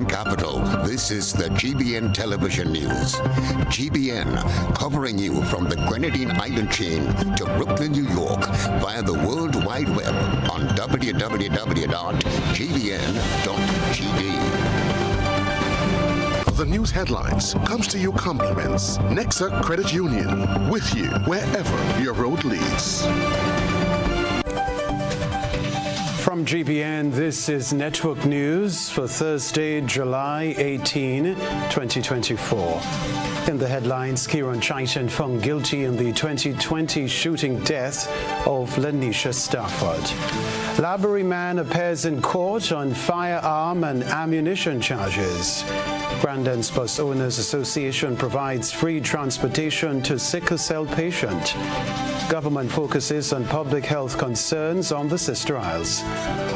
capital, this is the GBN television news. GBN, covering you from the Grenadine Island chain to Brooklyn, New York, via the World Wide Web on www.gbn.tv. The news headlines comes to you compliments Nexa Credit Union, with you wherever your road leads. From GBN, this is Network News for Thursday, July 18, 2024. In the headlines, Kenroy Chaitan found guilty in the 2020 shooting death of Lanisha Stafford. Library man appears in court on firearm and ammunition charges. Grandens Bus Owners Association provides free transportation to sickle cell patient. Government focuses on public health concerns on the Sister Isles.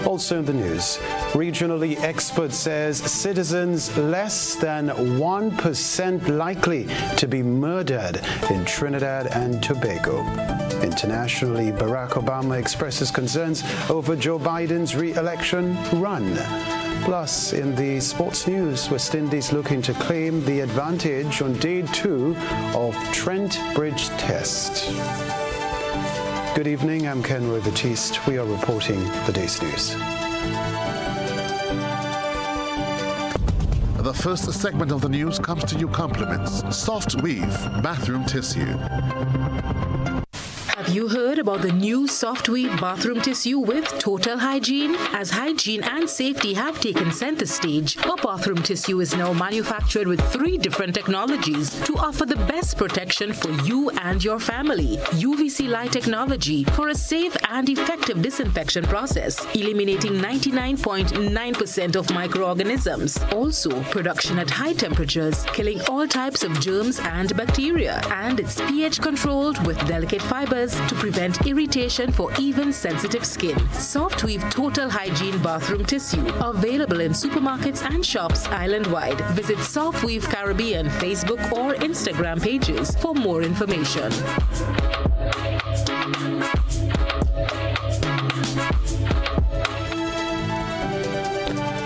Also in the news, regionally expert says citizens less than 1% likely to be murdered in Trinidad and Tobago. Internationally, Barack Obama expresses concerns over Joe Biden's re-election run. Plus, in the sports news, West Indies looking to claim the advantage on day 2 of Trent Bridge Test. Good evening, I'm Kenroy, Baptiste. We are reporting the day's news. The first segment of the news comes to you compliments Soft Weave Bathroom Tissue. Have you heard about the new Soft Weave bathroom tissue with total hygiene? As hygiene and safety have taken center stage, our bathroom tissue is now manufactured with 3 different technologies to offer the best protection for you and your family. UVC light technology for a safe and effective disinfection process, eliminating 99.9% of microorganisms. Also, production at high temperatures, killing all types of germs and bacteria. And it's pH controlled with delicate fibers to prevent irritation for even sensitive skin. Soft Weave Total Hygiene Bathroom Tissue, available in supermarkets and shops island-wide. Visit Soft Weave Caribbean Facebook or Instagram pages for more information.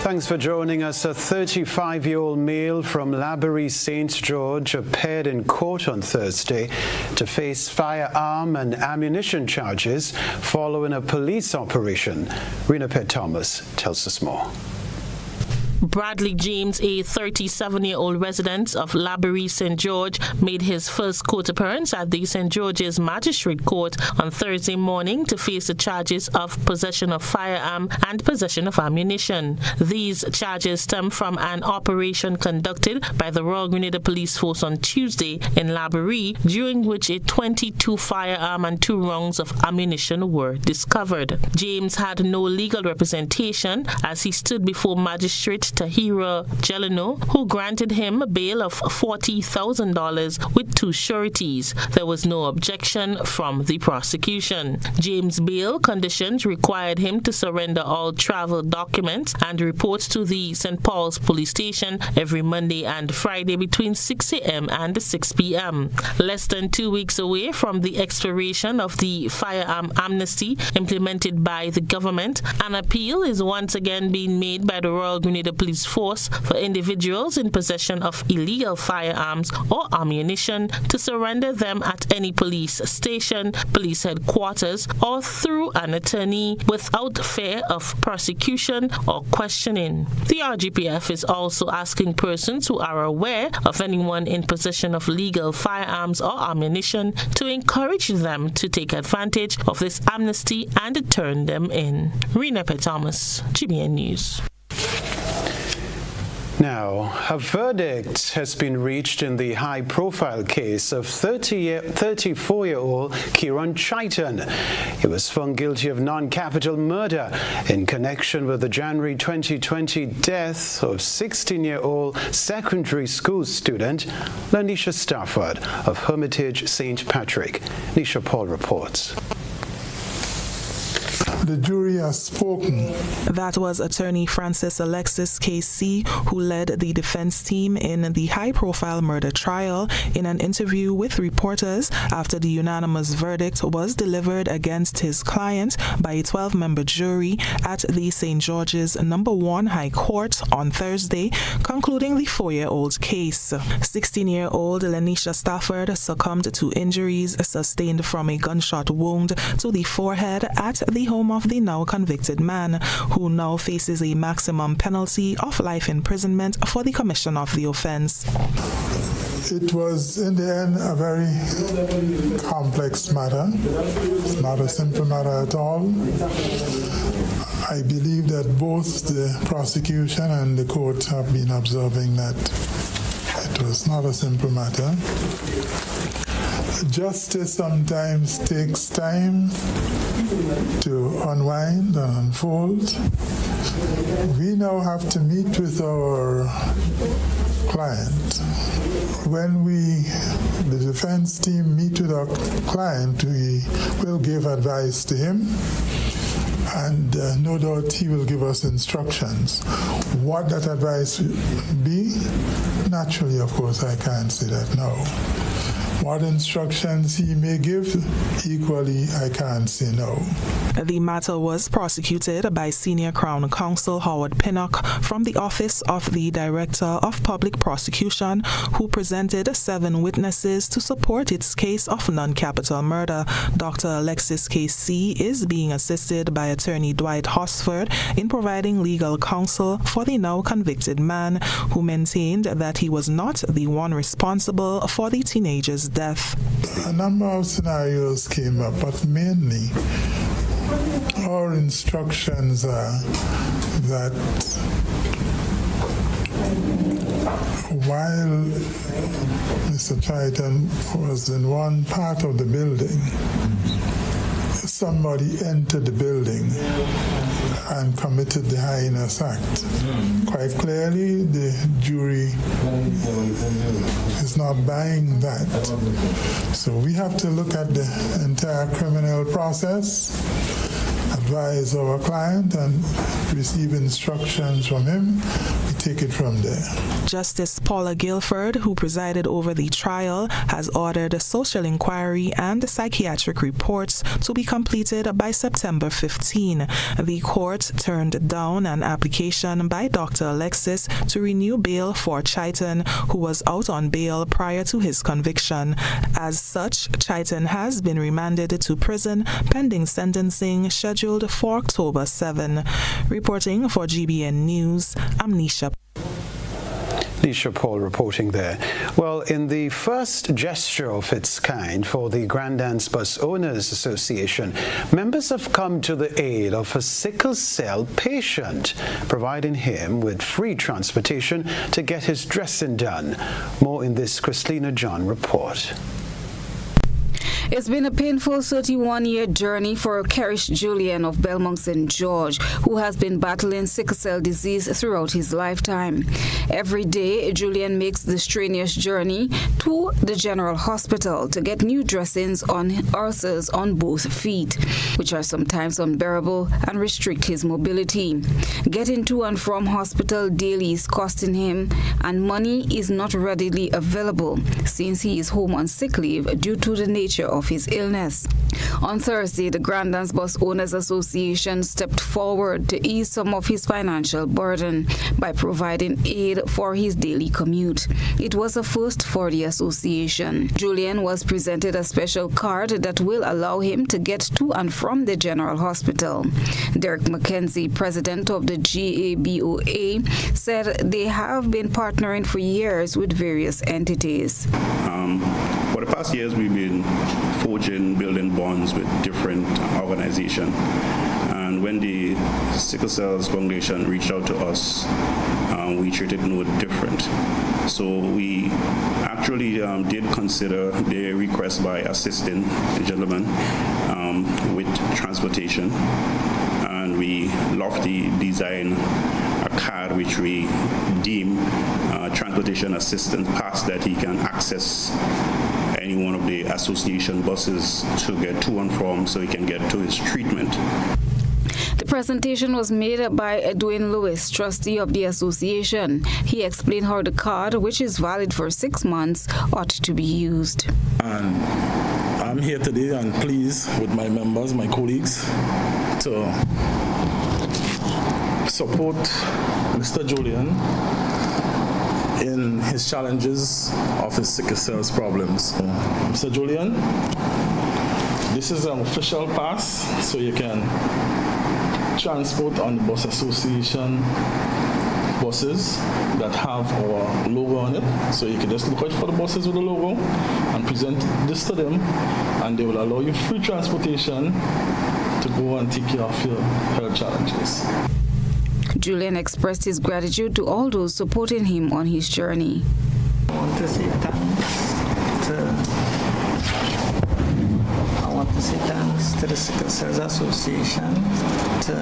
Thanks for joining us. A 35-year-old male from Laborie, St. George appeared in court on Thursday to face firearm and ammunition charges following a police operation. Rena Thomas tells us more. Bradley James, a 37-year-old resident of Laborie, St. George, made his first court appearance at the St. George's Magistrate Court on Thursday morning to face the charges of possession of firearm and possession of ammunition. These charges stem from an operation conducted by the Royal Grenada Police Force on Tuesday in Laborie, during which a 22 firearm and 2 rounds of ammunition were discovered. James had no legal representation as he stood before Magistrate Tahira Jeleno, who granted him a bail of $40,000 with 2 sureties. There was no objection from the prosecution. James' bail conditions required him to surrender all travel documents and report to the St. Paul's police station every Monday and Friday between 6 a.m. and 6 p.m. Less than 2 weeks away from the expiration of the firearm amnesty implemented by the government, an appeal is once again being made by the Royal Grenada Police Force for individuals in possession of illegal firearms or ammunition to surrender them at any police station, police headquarters, or through an attorney without fear of prosecution or questioning. The RGPF is also asking persons who are aware of anyone in possession of legal firearms or ammunition to encourage them to take advantage of this amnesty and turn them in. Rena Thomas, GBN News. Now, a verdict has been reached in the high-profile case of 34-year-old Kenroy Chaitan. He was found guilty of non-capital murder in connection with the January 2020 death of 16-year-old secondary school student Lanisha Stafford of Hermitage St. Patrick. Nisha Paul reports. The jury has spoken. That was attorney Francis Alexis KC, who led the defense team in the high-profile murder trial, in an interview with reporters after the unanimous verdict was delivered against his client by a 12-member jury at the St. George's No. 1 High Court on Thursday, concluding the 4-year-old's case. 16-year-old Lenisha Stafford succumbed to injuries sustained from a gunshot wound to the forehead at the home of the now convicted man, who now faces a maximum penalty of life imprisonment for the commission of the offense. It was, in the end, a very complex matter. It's not a simple matter at all. I believe that both the prosecution and the court have been observing that it was not a simple matter. Justice sometimes takes time to unwind and unfold. We now have to meet with our client. When the defense team meet with our client, we will give advice to him, and no doubt he will give us instructions. What that advice will be, naturally, of course, I can't say that now. What instructions he may give, equally, I can't say no. The matter was prosecuted by Senior Crown Counsel Howard Pinnock from the Office of the Director of Public Prosecution, who presented 7 witnesses to support its case of non-capital murder. Dr. Alexis KC is being assisted by attorney Dwight Hosford in providing legal counsel for the now convicted man, who maintained that he was not the one responsible for the teenager's death. A number of scenarios came up, but mainly our instructions are that while Mr. Triton was in one part of the building, somebody entered the building and committed the heinous act. Quite clearly, the jury is not buying that. So we have to look at the entire criminal process, advise our client, and receive instructions from him. We take it from there. Justice Paula Guilford, who presided over the trial, has ordered a social inquiry and psychiatric reports to be completed by September 15. The court turned down an application by Dr. Alexis to renew bail for Chiton, who was out on bail prior to his conviction. As such, Chiton has been remanded to prison pending sentencing scheduled for October 7. Reporting for GBN News, I'm Nisha. Nisha Paul reporting there. Well, in the first gesture of its kind for the Grand Dance Bus Owners Association, members have come to the aid of a sickle cell patient, providing him with free transportation to get his dressing done. More in this Christina John report. It's been a painful 31-year journey for Kerish Julian of Belmont St. George, who has been battling sickle cell disease throughout his lifetime. Every day, Julian makes the strenuous journey to the General Hospital to get new dressings on ulcers on both feet, which are sometimes unbearable and restrict his mobility. Getting to and from hospital daily is costing him, and money is not readily available since he is home on sick leave due to the nature of his illness. On Thursday, the Grand Dance Bus Owners Association stepped forward to ease some of his financial burden by providing aid for his daily commute. It was a first for the association. Julian was presented a special card that will allow him to get to and from the General Hospital. Derek McKenzie, president of the GABOA, said they have been partnering for years with various entities. For the past years, we've been forging, building bonds with different organizations. And when the Sickle Cell Foundation reached out to us, we treated no different. So we actually did consider the request by assisting the gentleman with transportation. And we lofty design a card which we deem transportation assistance pass that he can access any one of the association buses to get to and from so he can get to his treatment. The presentation was made by Edwin Lewis, trustee of the association. He explained how the card, which is valid for 6 months, ought to be used. And I'm here today and pleased with my members, my colleagues, to support Mr. Julian in his challenges of his sickle cells problems. Mr. Julian, this is an official pass, so you can transport on the Bus Association buses that have our logo on it. So you can just look out for the buses with the logo and present this to them, and they will allow you free transportation to go and take care of your health challenges. Julian expressed his gratitude to all those supporting him on his journey. I want to say thanks to the Sickle Cells Association, to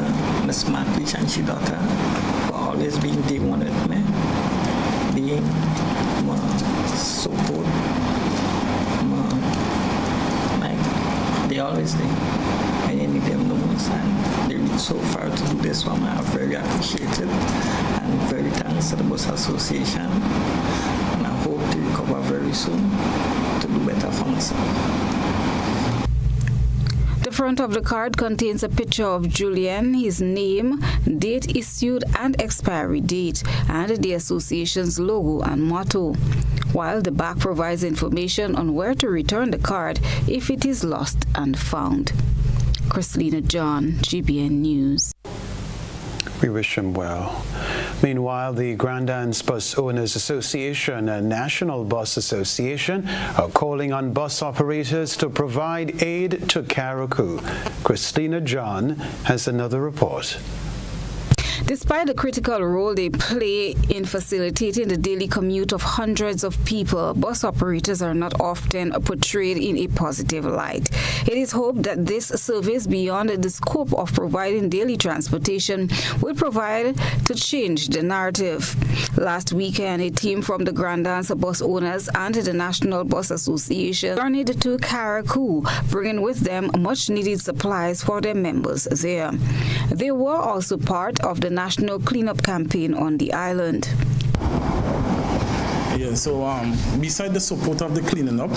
Ms. Matlich and she daughter for always being day one with me, being my support, like they always do. And you need them the most, and they reach so far to do this for me. I very appreciate it, and very thanks to the Bus Association, and I hope to recover very soon to do better for myself. The front of the card contains a picture of Julian, his name, date issued and expiry date, and the association's logo and motto, while the back provides information on where to return the card if it is lost and found. Christina John, GBN News. We wish him well. Meanwhile, the Grand Anse Bus Owners Association and National Bus Association are calling on bus operators to provide aid to Carriacou. Christina John has another report. Despite the critical role they play in facilitating the daily commute of hundreds of people, bus operators are not often portrayed in a positive light. It is hoped that this service, beyond the scope of providing daily transportation, will provide to change the narrative. Last weekend, a team from the Grand Anse Bus Owners and the National Bus Association journeyed to Carriacou, bringing with them much-needed supplies for their members there. They were also part of the national cleanup campaign on the island. Yeah, so beside the support of the cleaning up,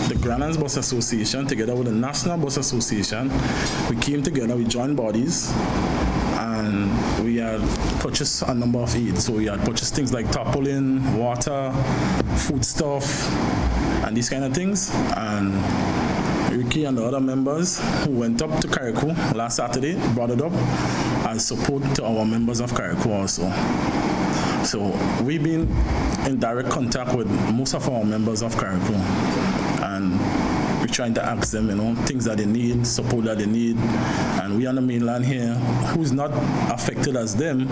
the Grand Anse Bus Association, together with the National Bus Association, we came together, we joined bodies, and we had purchased a number of aids. So we had purchased things like tarpaulin, water, food stuff, and these kind of things. And Ricky and the other members who went up to Carriacou last Saturday brought it up as support to our members of Carriacou also. So we've been in direct contact with most of our members of Carriacou, and we're trying to ask them, things that they need, support that they need. And we on the mainland here, who's not affected as them,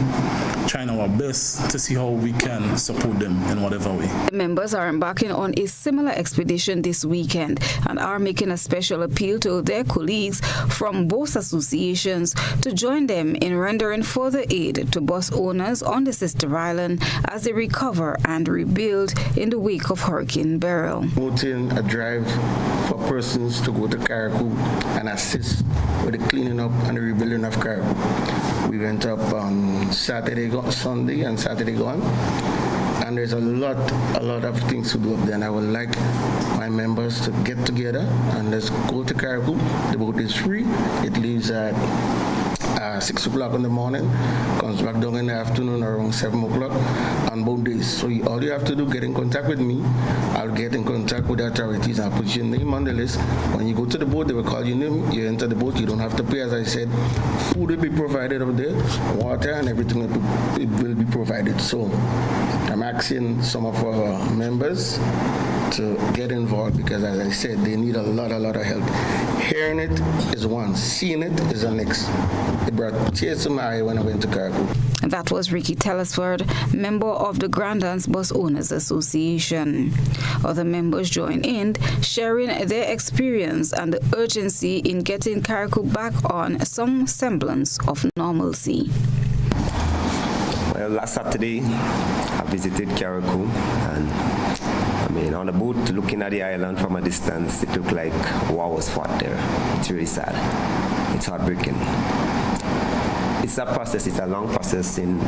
trying our best to see how we can support them in whatever way. The members are embarking on a similar expedition this weekend and are making a special appeal to their colleagues from both associations to join them in rendering further aid to bus owners on the sister island as they recover and rebuild in the wake of Hurricane Beryl. Promoting a drive for persons to go to Carriacou and assist with the cleaning up and the rebuilding of Carriacou. We went up on Sunday and Saturday gone, and there's a lot of things to do up there, and I would like my members to get together and let's go to Carriacou. The boat is free. It leaves at 6 o'clock in the morning, comes back down in the afternoon around 7 o'clock on both days. So all you have to do, get in contact with me. I'll get in contact with the authorities and I'll put your name on the list. When you go to the boat, they will call your name. You enter the boat, you don't have to pay. As I said, food will be provided up there, water and everything will be provided. So I'm asking some of our members to get involved because, as I said, they need a lot of help. Hearing it is one, seeing it is the next. It brought tears to my eye when I went to Carriacou. That was Ricky Telesford, member of the Grand Anse Bus Owners Association. Other members joined in, sharing their experience and the urgency in getting Carriacou back on some semblance of normalcy. Well, last Saturday, I visited Carriacou, and on the boat, looking at the island from a distance, it looked like war was fought there. It's really sad. It's heartbreaking. it's a process. It's a long process in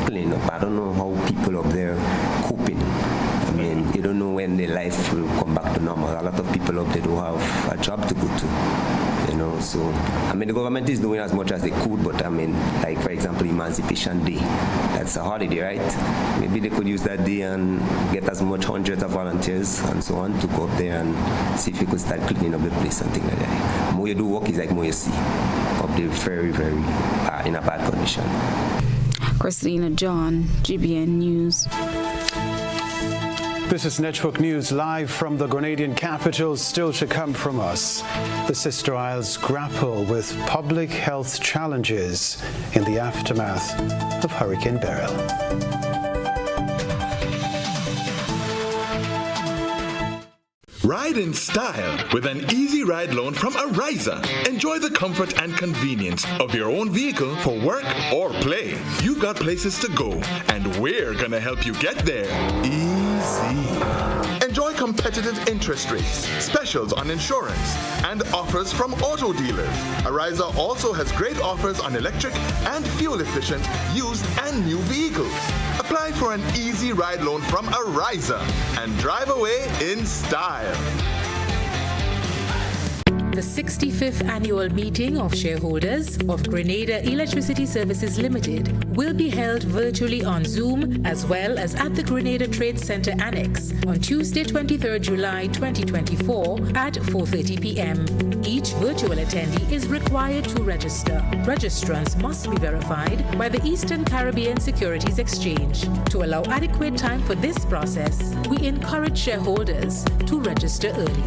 cleaning up. I don't know how people up there coping. I mean, you don't know when their life will come back to normal. A lot of people up there don't have a job to go to, you know. So, I mean, the government is doing as much as they could, but I mean, like, for example, Emancipation Day, that's a holiday, right? Maybe they could use that day and get as much hundreds of volunteers and so on to go up there and see if you could start cleaning up the place and things like that. More you do work is like more you see. Up there very, very in a bad condition. Christina John, GBN News. This is Network News live from the Grenadian capital. Still to come from us, the Sister Isles grapple with public health challenges in the aftermath of Hurricane Beryl. Ride in style with an easy ride loan from Ariza. Enjoy the comfort and convenience of your own vehicle for work or play. You've got places to go, and we're gonna help you get there easy. Enjoy competitive interest rates, specials on insurance, and offers from auto dealers. Ariza also has great offers on electric and fuel-efficient used and new vehicles. Apply for an easy ride loan from Ariza and drive away in style. The 65th annual meeting of shareholders of Grenada Electricity Services Limited will be held virtually on Zoom as well as at the Grenada Trade Center Annex on Tuesday, 23rd July 2024 at 4:30 p.m. Each virtual attendee is required to register. Registrants must be verified by the Eastern Caribbean Securities Exchange. To allow adequate time for this process, we encourage shareholders to register early.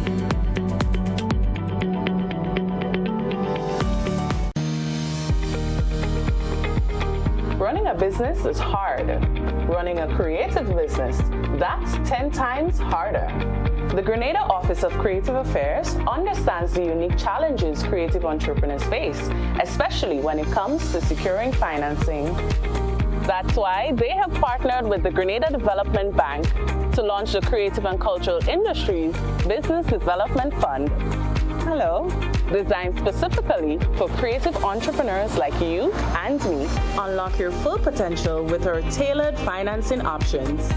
Running a business is hard. Running a creative business, that's 10 times harder. The Grenada Office of Creative Affairs understands the unique challenges creative entrepreneurs face, especially when it comes to securing financing. That's why they have partnered with the Grenada Development Bank to launch the Creative and Cultural Industries Business Development Fund. Hello. Designed specifically for creative entrepreneurs like you and me. Unlock your full potential with our tailored financing options.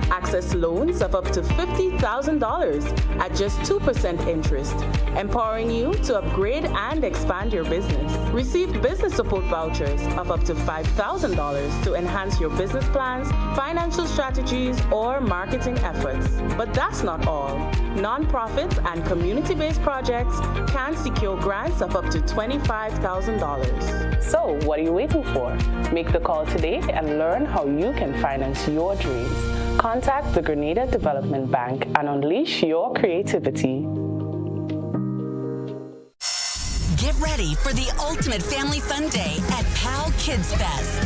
Access loans of up to $50,000 at just 2% interest, empowering you to upgrade and expand your business. Receive business support vouchers of up to $5,000 to enhance your business plans, financial strategies, or marketing efforts. But that's not all. Nonprofits and community-based projects can secure grants of up to $25,000. So, what are you waiting for? Make the call today and learn how you can finance your dreams. Contact the Grenada Development Bank and unleash your creativity. Get ready for the ultimate family fun day at PAL Kids Fest.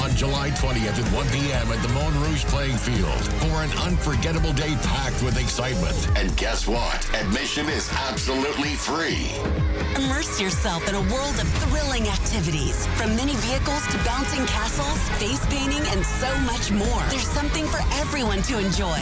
On July 20th at 1 p.m. at the Moulin Rouge Playing Field for an unforgettable day packed with excitement. And guess what? Admission is absolutely free. Immerse yourself in a world of thrilling activities, from mini vehicles to bouncing castles, face painting, and so much more. There's something for everyone to enjoy.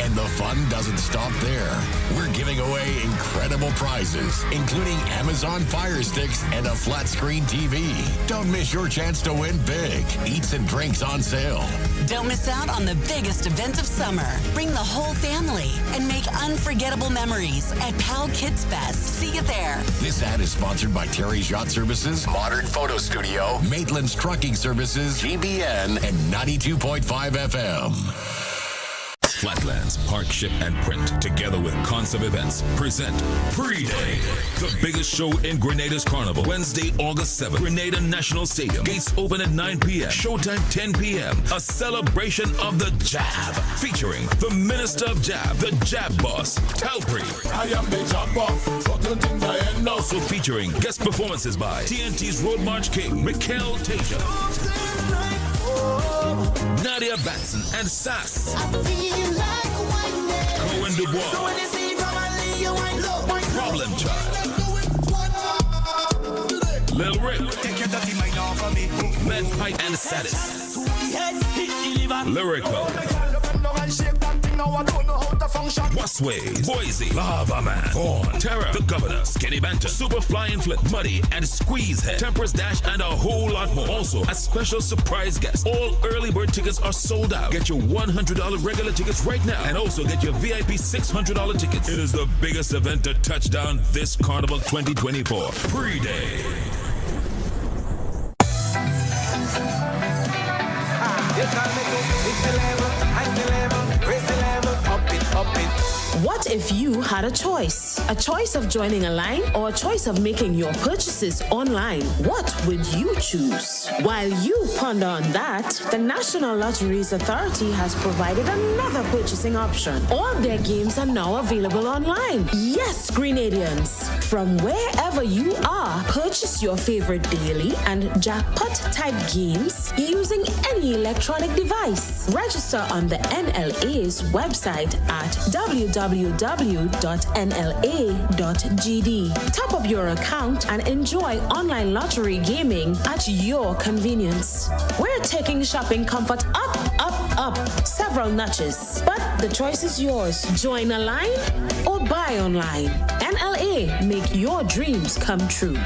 And the fun doesn't stop there. We're giving away incredible prizes, including Amazon Fire Sticks and a flat screen TV. Don't miss your chance to win big. Eats and drinks on sale. Don't miss out on the biggest event of summer. Bring the whole family and make unforgettable memories at PAL Kids Fest. See you there. This ad is sponsored by Terry's Yacht Services, Modern Photo Studio, Maitland's Trucking Services, GBN, and 92.5 FM. Flatlands, Park, Ship, and Print, together with Concept Events, present Pre-Day, the biggest show in Grenada's Carnival. Wednesday, August 7th, Grenada National Stadium. Gates open at 9 p.m. Showtime 10 p.m. A celebration of the Jab, featuring the Minister of Jab, the Jab Boss, Talpri. I am the Jab Boss. Certain things I end. Also featuring guest performances by TNT's Road March King, Mikhail Tasia, Nadia Batson, and Sass. Cohen Dubois, Problem Child, Lil Rick, Med Pipe and Status, Lyrical, Busways, Boise, Lava Man, Vaughn, Terror, The Governor, Skinny Banter, Super Fly and Flip, Muddy, and Squeeze Head, Temperance Dash, and a whole lot more. Also, a special surprise guest. All early bird tickets are sold out. Get your $100 regular tickets right now, and also get your VIP $600 tickets. It is the biggest event to touch down this Carnival 2024. Pre-day. What if you had a choice? A choice of joining a line or a choice of making your purchases online? What would you choose? While you ponder on that, the National Lotteries Authority has provided another purchasing option. All their games are now available online. Yes, Grenadians. From wherever you are, purchase your favorite daily and jackpot-type games using any electronic device. Register on the NLA's website at www.nla.gd. Top up your account and enjoy online lottery gaming at your convenience. We're taking shopping comfort up. Several notches. But the choice is yours. Join a line or buy online. NLA, make your dreams come true.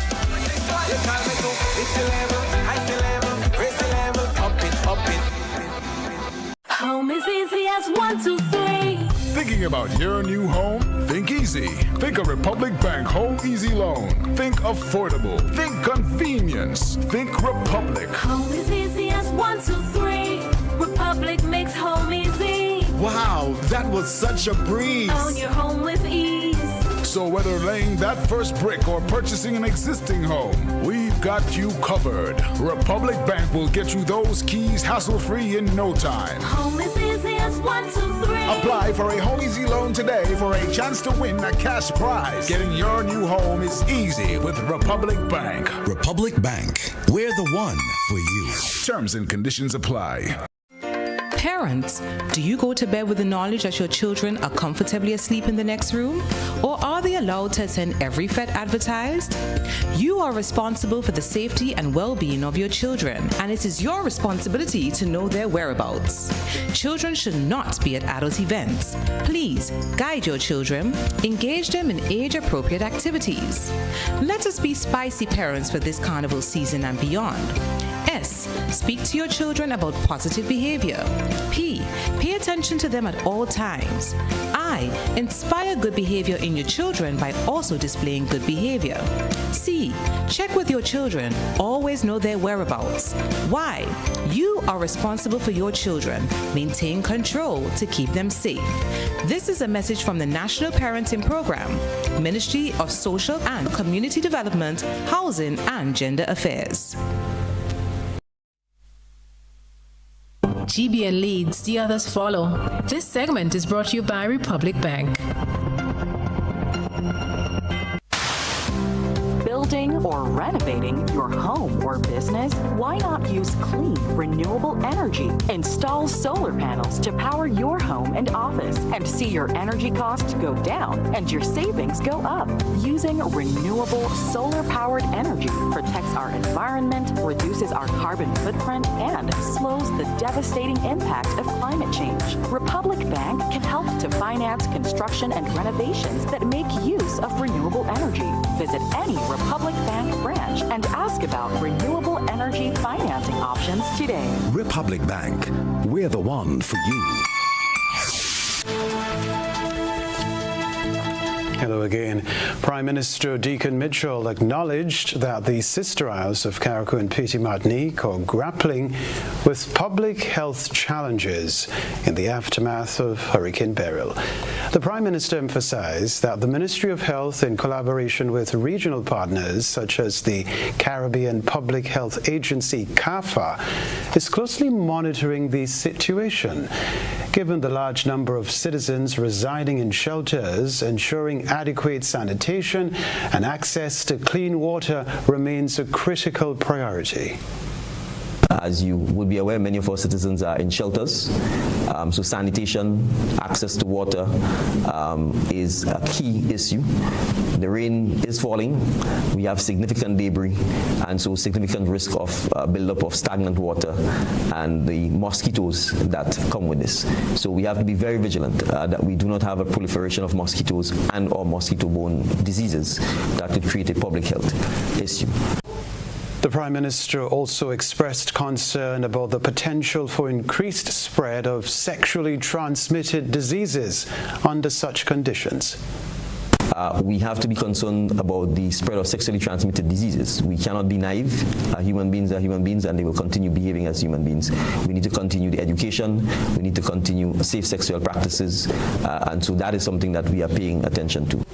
Home is easy as 1, 2, 3. Thinking about your new home? Think easy. Think of Republic Bank Home Easy Loan. Think affordable. Think convenience. Think Republic. Home is easy as 1, 2, 3. Republic makes home easy. Wow, that was such a breeze. Own your home with ease. So whether laying that first brick or purchasing an existing home, we've got you covered. Republic Bank will get you those keys hassle-free in no time. Home is easy as 1, 2, 3. Apply for a Home Easy Loan today for a chance to win a cash prize. Getting your new home is easy with Republic Bank. Republic Bank, we're the one for you. Terms and conditions apply. Parents, do you go to bed with the knowledge that your children are comfortably asleep in the next room? Or are they allowed to attend every FET advertised? You are responsible for the safety and well-being of your children, and it is your responsibility to know their whereabouts. Children should not be at adult events. Please guide your children, engage them in age-appropriate activities. Let us be spicy parents for this carnival season and beyond. S. Speak to your children about positive behavior. P. Pay attention to them at all times. I. Inspire good behavior in your children by also displaying good behavior. C. Check with your children. Always know their whereabouts. Y. You are responsible for your children. Maintain control to keep them safe. This is a message from the National Parenting Program, Ministry of Social and Community Development, Housing and Gender Affairs. GBN leads, the others follow. This segment is brought to you by Republic Bank. Building or renovating your home or business? Why not use clean, renewable energy? Install solar panels to power your home and office and see your energy costs go down and your savings go up. Using renewable solar-powered energy protects our environment, reduces our carbon footprint, and slows the devastating impact of climate change. Republic Bank can help to finance construction and renovations that make use of renewable energy. Visit any Republic Bank branch and ask about renewable energy financing options today. Republic Bank, we're the one for you. Hello again. Prime Minister Deacon Mitchell acknowledged that the sister isles of Carriacou and Petite Martinique are grappling with public health challenges in the aftermath of Hurricane Beryl. The Prime Minister emphasized that the Ministry of Health, in collaboration with regional partners such as the Caribbean Public Health Agency, CAFA, is closely monitoring the situation. Given the large number of citizens residing in shelters, ensuring adequate sanitation and access to clean water remains a critical priority. As you would be aware, many of our citizens are in shelters. So sanitation, access to water is a key issue. The rain is falling. We have significant debris, and so significant risk of buildup of stagnant water and the mosquitoes that come with this. So we have to be very vigilant that we do not have a proliferation of mosquitoes and or mosquito-borne diseases that could create a public health issue. The Prime Minister also expressed concern about the potential for increased spread of sexually transmitted diseases under such conditions. We have to be concerned about the spread of sexually transmitted diseases. We cannot be naive. Human beings are human beings, and they will continue behaving as human beings. We need to continue the education. We need to continue safe sexual practices. And so that is something that we are paying attention to.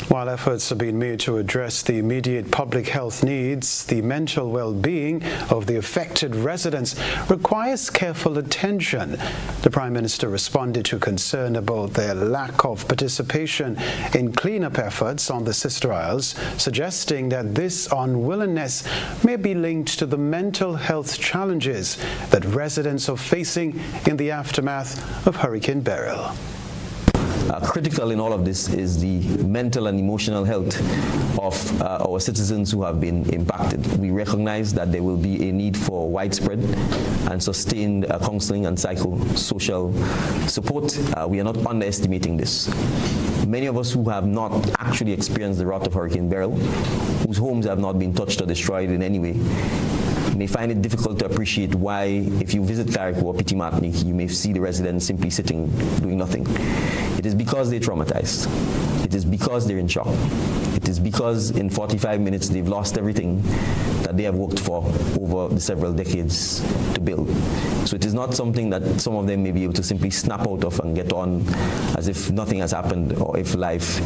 While efforts are being made to address the immediate public health needs, the mental well-being of the affected residents requires careful attention. The Prime Minister responded to concern about their lack of participation in cleanup efforts on the Sister Isles, suggesting that this unwillingness may be linked to the mental health challenges that residents are facing in the aftermath of Hurricane Beryl. Critical in all of this is the mental and emotional health of our citizens who have been impacted. We recognize that there will be a need for widespread and sustained counseling and psychosocial support. We are not underestimating this. Many of us who have not actually experienced the wrath of Hurricane Beryl, whose homes have not been touched or destroyed in any way, may find it difficult to appreciate why, if you visit Carriacou or Petit Martinique, you may see the residents simply sitting, doing nothing. It is because they're traumatized. It is because they're in shock. It is because in 45 minutes they've lost everything that they have worked for over the several decades to build. So it is not something that some of them may be able to simply snap out of and get on as if nothing has happened or if life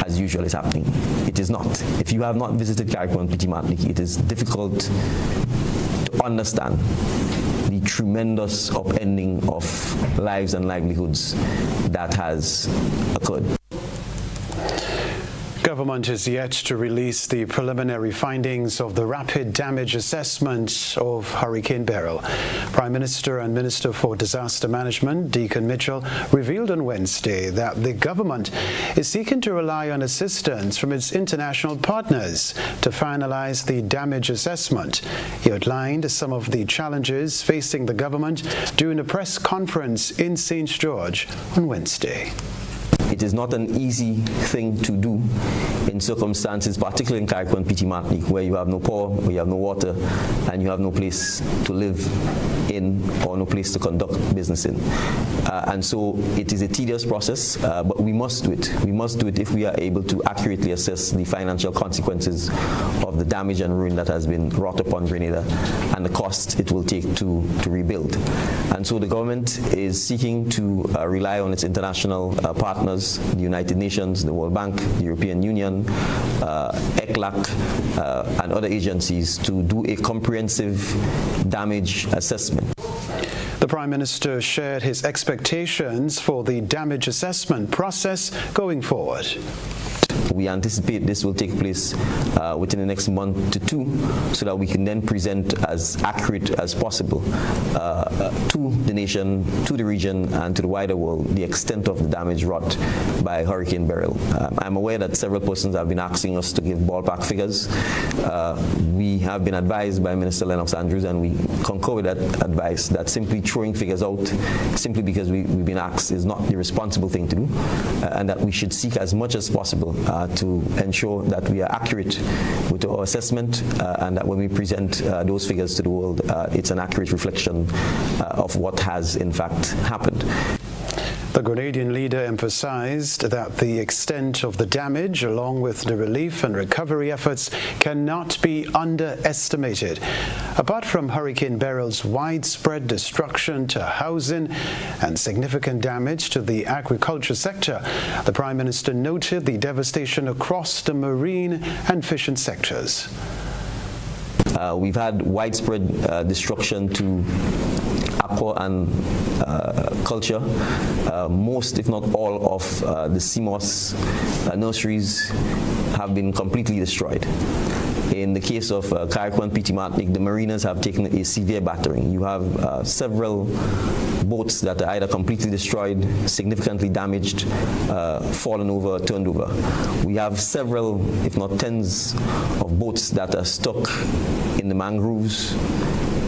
as usual is happening. It is not. If you have not visited Carriacou and Petit Martinique, it is difficult to understand the tremendous upending of lives and livelihoods that has occurred. Government is yet to release the preliminary findings of the rapid damage assessment of Hurricane Beryl. Prime Minister and Minister for Disaster Management, Deacon Mitchell, revealed on Wednesday that the government is seeking to rely on assistance from its international partners to finalize the damage assessment. He outlined some of the challenges facing the government during a press conference in St. George on Wednesday. It is not an easy thing to do in circumstances, particularly in Carriacou and Petit Martinique, where you have no power, where you have no water, and you have no place to live in or no place to conduct business in. And so it is a tedious process, but we must do it. We must do it if we are able to accurately assess the financial consequences of the damage and ruin that has been wrought upon Grenada and the cost it will take to rebuild. And so the government is seeking to rely on its international partners, the United Nations, the World Bank, the European Union, ECLAC, and other agencies to do a comprehensive damage assessment. The Prime Minister shared his expectations for the damage assessment process going forward. We anticipate this will take place within the next month to two, so that we can then present as accurate as possible to the nation, to the region, and to the wider world the extent of the damage wrought by Hurricane Beryl. I'm aware that several persons have been asking us to give ballpark figures. We have been advised by Minister Lennox Andrews, and we concur with that advice, that simply throwing figures out simply because we've been asked is not the responsible thing to do, and that we should seek as much as possible to ensure that we are accurate with our assessment, and that when we present those figures to the world, it's an accurate reflection of what has in fact happened. The Grenadian leader emphasized that the extent of the damage, along with the relief and recovery efforts, cannot be underestimated. Apart from Hurricane Beryl's widespread destruction to housing and significant damage to the agriculture sector, the Prime Minister noted the devastation across the marine and fishing sectors. We've had widespread destruction to aqua and culture. Most, if not all, of the sea moss nurseries have been completely destroyed. In the case of Carriacou and Petit Martinique, the mariners have taken a severe battering. You have several boats that are either completely destroyed, significantly damaged, fallen over, turned over. We have several, if not tens, of boats that are stuck in the mangroves,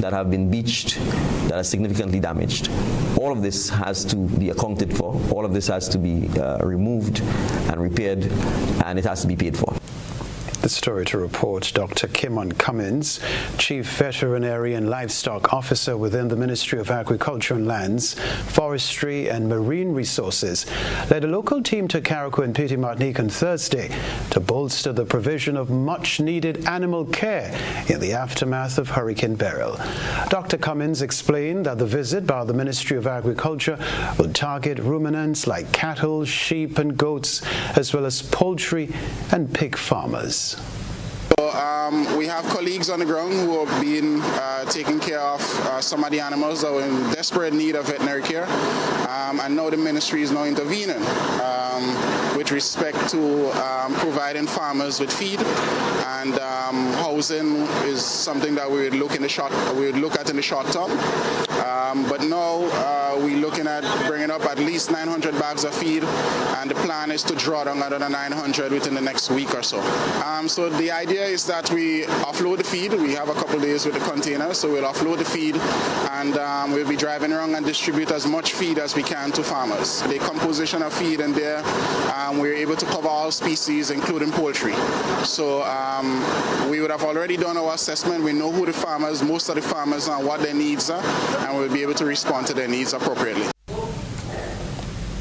that have been beached, that are significantly damaged. All of this has to be accounted for. All of this has to be removed and repaired, and it has to be paid for. The story to report, Dr. Kimon Cummins, Chief Veterinary and Livestock Officer within the Ministry of Agriculture and Lands, Forestry and Marine Resources, led a local team to Carriacou and Petit Martinique on Thursday to bolster the provision of much-needed animal care in the aftermath of Hurricane Beryl. Dr. Cummins explained that the visit by the Ministry of Agriculture will target ruminants like cattle, sheep and goats, as well as poultry and pig farmers. So we have colleagues on the ground who have been taking care of some of the animals that were in desperate need of veterinary care, and now the ministry is now intervening with respect to providing farmers with feed, and housing is something that we would look at in the short term. But now we're looking at bringing up at least 900 bags of feed, and the plan is to draw down another 900 within the next week or so. So the idea is that we offload the feed. We have a couple days with the container, so we'll offload the feed, and we'll be driving around and distribute as much feed as we can to farmers. The composition of feed in there, we're able to cover all species, including poultry. So we would have already done our assessment. We know who the farmers, most of the farmers, and what their needs are, and we'll be able to respond to their needs appropriately.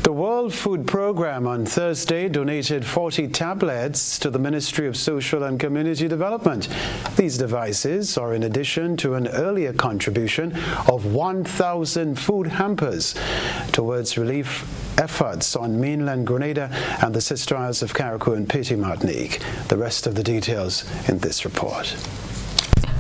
The World Food Programme on Thursday donated 40 tablets to the Ministry of Social and Community Development. These devices are in addition to an earlier contribution of 1,000 food hampers towards relief efforts on mainland Grenada and the Sister Isles of Carriacou and Petit Martinique. The rest of the details in this report.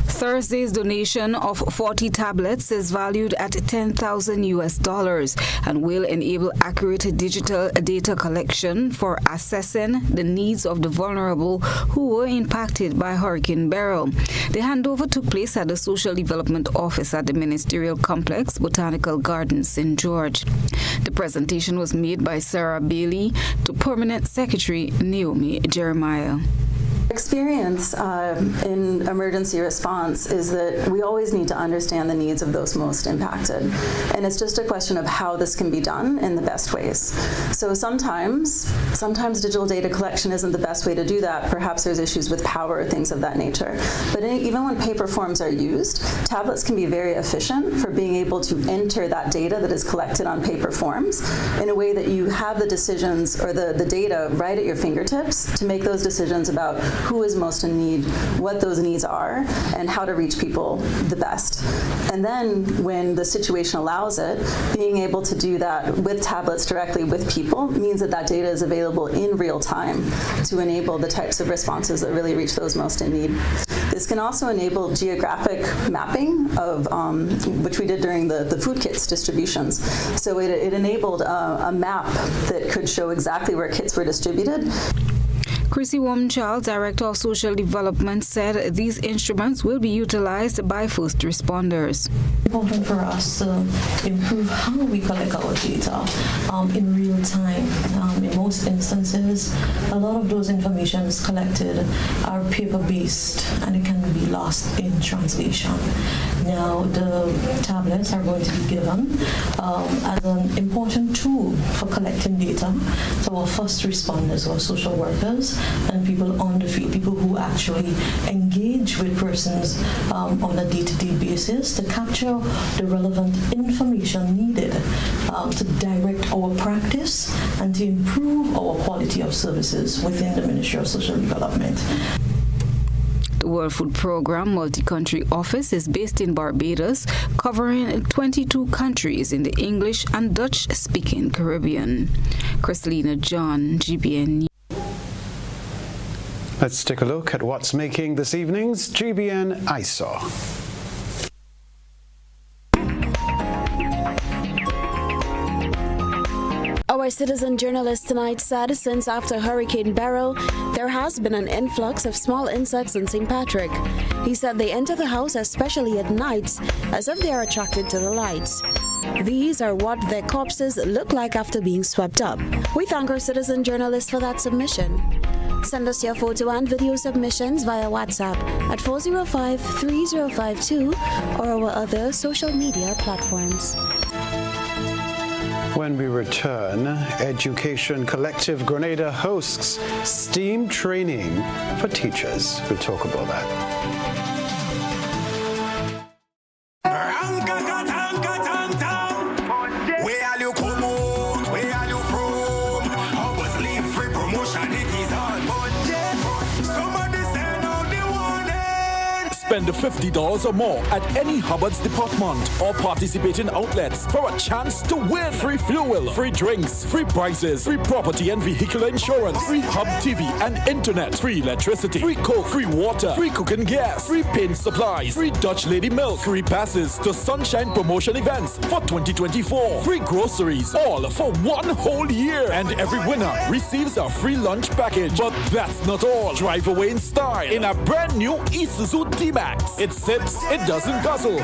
Thursday's donation of 40 tablets is valued at $10,000 and will enable accurate digital data collection for assessing the needs of the vulnerable who were impacted by Hurricane Beryl. The handover took place at the Social Development Office at the Ministerial Complex, Botanical Gardens, St. George. The presentation was made by Sarah Bailey to Permanent Secretary Naomi Jeremiah. Experience in emergency response is that we always need to understand the needs of those most impacted. And it's just a question of how this can be done in the best ways. So sometimes digital data collection isn't the best way to do that. Perhaps there's issues with power or things of that nature. But even when paper forms are used, tablets can be very efficient for being able to enter that data that is collected on paper forms in a way that you have the decisions or the data right at your fingertips to make those decisions about who is most in need, what those needs are, and how to reach people the best. And then when the situation allows it, being able to do that with tablets directly with people means that that data is available in real time to enable the types of responses that really reach those most in need. This can also enable geographic mapping of which we did during the food kits distributions. So it enabled a map that could show exactly where kits were distributed. Chrissy Womchild, Director of Social Development, said these instruments will be utilized by first responders. It's important for us to improve how we collect our data in real time. In most instances, a lot of those informations collected are paper-based and it can be lost in translation. Now, the tablets are going to be given as an important tool for collecting data to our first responders, our social workers, and people on the field, people who actually engage with persons on a day-to-day basis to capture the relevant information needed to direct our practice and to improve our quality of services within the Ministry of Social Development. The World Food Programme Multi-Country Office is based in Barbados, covering 22 countries in the English and Dutch-speaking Caribbean. Christelina John, GBN News. Let's take a look at what's making this evening's GBN eyesore. Our Our citizen journalist tonight said since after Hurricane Beryl, there has been an influx of small insects in St. Patrick. He said they enter the house especially at nights as if they are attracted to the lights. These are what their corpses look like after being swept up. We thank our citizen journalist for that submission. Send us your photo and video submissions via WhatsApp at 405-3052 or our other social media platforms. When we return, Education Collective Grenada hosts STEAM training for teachers. We'll talk about that. Spend $50 or more at any Hubbard's department or participating outlets for a chance to win free fuel, free drinks, free prizes, free property and vehicle insurance, free Hub TV and internet, free electricity, free coke, free water, free cooking gas, free paint supplies, free Dutch Lady milk, free passes to Sunshine promotion events for 2024, free groceries, all for one whole year. And every winner receives a free lunch package. But that's not all. Drive away in style in a brand new Isuzu D-Max. It sits, it doesn't guzzle.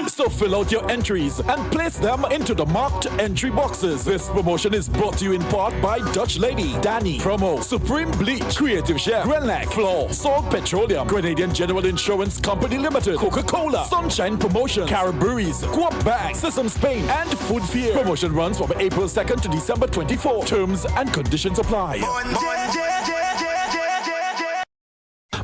So fill out your entries and place them into the marked entry boxes. This promotion is brought to you in part by Dutch Lady, Danny, Promo, Supreme Bleach, Creative Chef, Grenlac, Floor, Salt Petroleum, Grenadian General Insurance Company Limited, Coca-Cola, Sunshine Promotion, Caribberies, Guap Bag, Sesame Spain, and Food Fear. Promotion runs from April 2nd to December 24. Terms and conditions apply.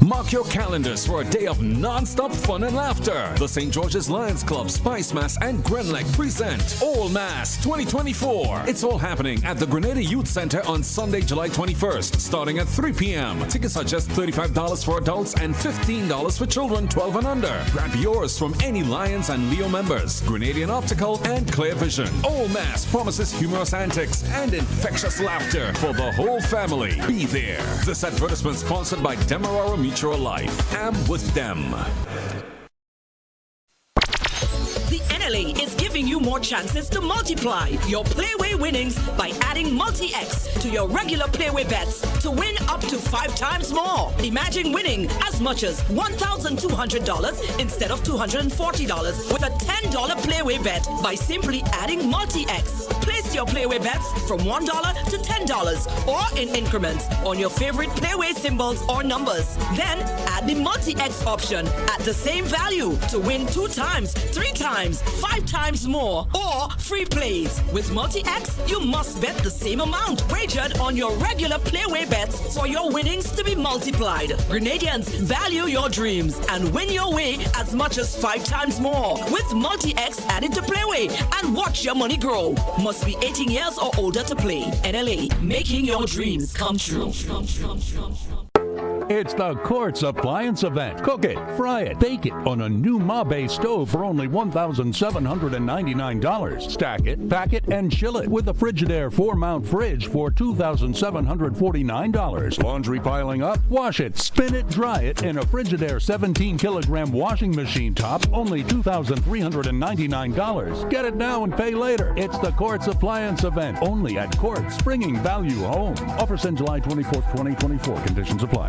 Mark your calendars for a day of non-stop fun and laughter. The St. George's Lions Club, Spice Mass, and Grenlec present All Mass 2024. It's all happening at the Grenada Youth Center on Sunday, July 21st, starting at 3 p.m. Tickets are just $35 for adults and $15 for children 12 and under. Grab yours from any Lions and Leo members, Grenadian Optical, and Clear Vision. All Mass promises humorous antics and infectious laughter for the whole family. Be there. This advertisement sponsored by Demerara Mutual Life. Am with them. The NLA is giving you more chances to multiply your Playway winnings by adding Multi-X to your regular Playway bets to win up to 5 times more. Imagine winning as much as $1,200 instead of $240 with a $10 Playway bet by simply adding Multi-X. Place your Playway bets from $1 to $10 or in increments on your favorite Playway symbols or numbers. Then add the Multi-X option at the same value to win 2 times, 3 times, 5 times more, or free plays. With Multi-X, you must bet the same amount wagered on your regular Playway bets for your winnings to be multiplied. Grenadians, value your dreams and win your way as much as 5 times more with Multi-X added to Playway and watch your money grow. Must be 18 years or older to play. NLA, making your dreams come true. It's the Quartz Appliance event. Cook it, fry it, bake it on a new Mabe stove for only $1,799. Stack it, pack it, and chill it with a Frigidaire 4-mount fridge for $2,749. Laundry piling up? Wash it, spin it, dry it in a Frigidaire 17-kilogram washing machine top, only $2,399. Get it now and pay later. It's the Quartz Appliance event, only at Quartz, bringing value home. Offers end July 24th, 2024. Conditions apply.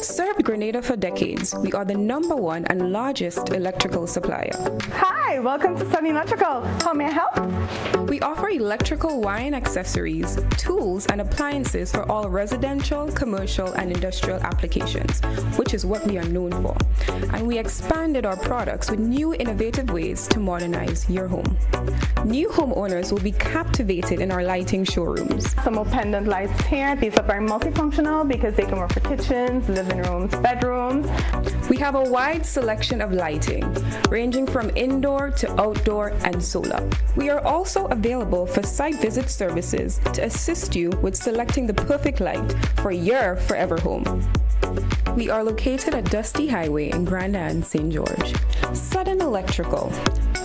Served Grenada for decades. We are the #1 and largest electrical supplier. Hi, welcome to Sunny Electrical. How may I help? We offer electrical wiring accessories, tools, and appliances for all residential, commercial, and industrial applications, which is what we are known for. And we expanded our products with new innovative ways to modernize your home. New homeowners will be captivated in our lighting showrooms. Some more pendant lights here. These are very multifunctional because they can work for kitchens, living rooms, bedrooms. We have a wide selection of lighting, ranging from indoor to outdoor and solar. We are also available for site visit services to assist you with selecting the perfect light for your forever home. We are located at Dusty Highway in Grand Anne, St. George. Sudden Electrical.